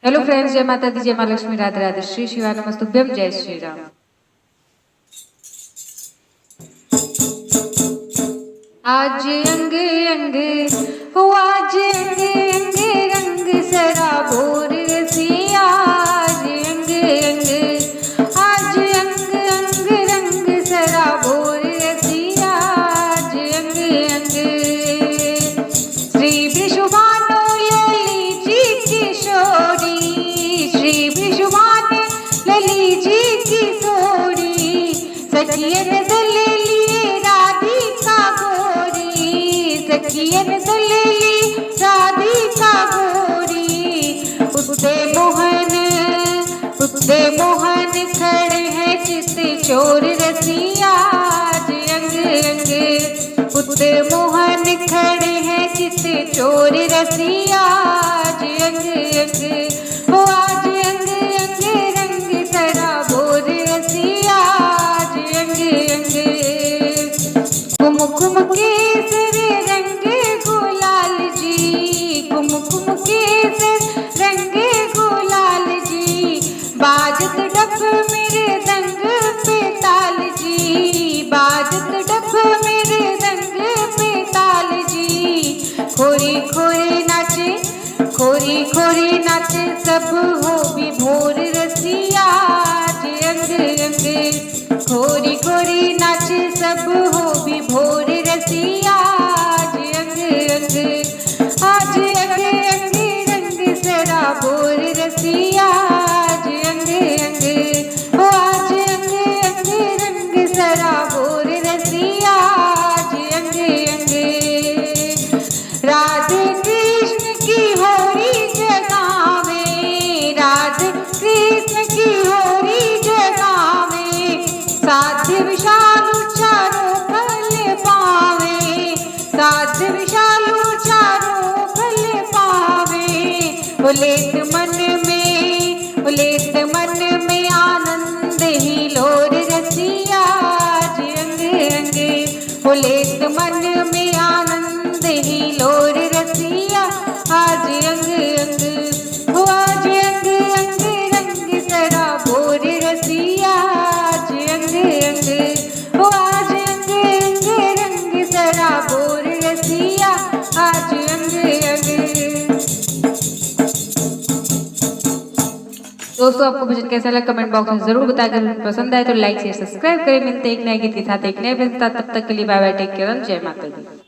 Hello friends, जय माता दी, जय माँ लक्ष्मी, राधे राधे, श्री शिवाय नमस्तुभ्यम, जय श्री राम। आज अंग अंग हो, आज अंग अंग रंग सराबोर रसिया, आज अंग अंग, आज अंग अंग रंग सराबोर रसिया, आज अंग अंग। श्री विषुभानु लली जी किशोरी, श्री विषुभानु लली जी किशोरी, सखियन दलेली राधिका गोरी, सखियन दलेली राधिका गोरी। उठते मोहन खड़े हैं चित चोर रसिया, आज अंग अंग। उठते मोहन खड़े हैं चित चोर रसिया, आज अंग अंग। हो आज अंग अंग रंग सराबोर रसिया, आज अंग अंग। कुमकुम केसर रंग गुलाल जी, कुमकुम केसर रंग गुलाल जी, बाजत डफ मेरे दंग पे ताल जी, बाजत डफ मेरे दंग पे ताल जी। खोरी खोरी नाचे, खोरी खोरी नाचे सब हो विभोर रसिया, आज अंग अंग। खोरी खोरी नाचे सब हो विभोर रसिया, आज अंग अंग। आज अंग अंग रंग सराबोर रसिया, आज अंग अंग। हो आज अंग अंग रंग सराबोर रसिया, आज अंग अंग। राधे कृष्ण की होरी जगावे, राधे कृष्ण की होरी जगावे, साध्य विशालु चारों फल पावे, साध्य विशालु चारों फल पावे। उलेत मन में आनंद ही लोर रसिया, आज अंग अंग। उलेत मन में आनंद ही लोर रसिया, आज अंग अंग। हो आज अंग अंग रंग सराबोर रसिया, आज अंग अंग। हो आज अंग अंग रंग सराबोर रसिया, आज अंग अंग। दोस्तों, आपको भजन कैसा लगा कमेंट बॉक्स में जरूर बताकर, पसंद आए तो लाइक शेयर सब्सक्राइब करें। मिलते हैं एक नए गीत के साथ एक नए भजन, तब तक के लिए बाय बाय, टेक केयर, जय माता दी।